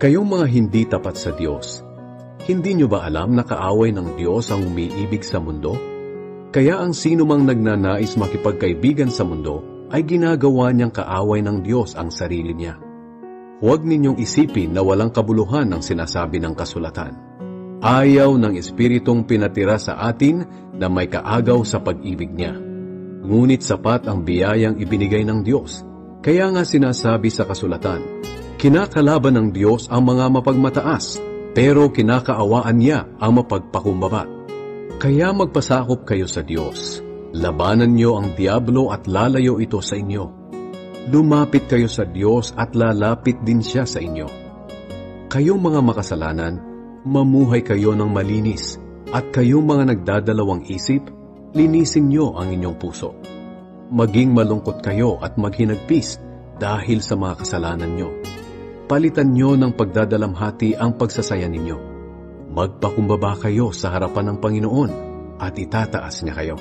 Kayong mga hindi tapat sa Diyos, hindi nyo ba alam na kaaway ng Diyos ang umiibig sa mundo? Kaya ang sino mang nagnanais makipagkaibigan sa mundo ay ginagawa niyang kaaway ng Diyos ang sarili niya. Huwag ninyong isipin na walang kabuluhan ang sinasabi ng kasulatan. Ayaw ng Espiritong pinatira sa atin na may kaagaw sa pag-ibig niya. Ngunit sapat ang biyayang ibinigay ng Diyos. Kaya nga sinasabi sa kasulatan, kinakalaban ng Diyos ang mga mapagmataas, pero kinakaawaan niya ang mapagpakumbaba. Kaya magpasakop kayo sa Diyos. Labanan niyo ang diablo at lalayo ito sa inyo. Lumapit kayo sa Diyos at lalapit din siya sa inyo. Kayong mga makasalanan, mamuhay kayo ng malinis, at kayong mga nagdadalawang isip, linisin niyo ang inyong puso. Maging malungkot kayo at maghinagpis dahil sa mga kasalanan niyo. Palitan niyo ng pagdadalamhati ang pagsasaya ninyo. Magpakumbaba kayo sa harapan ng Panginoon at itataas niya kayo.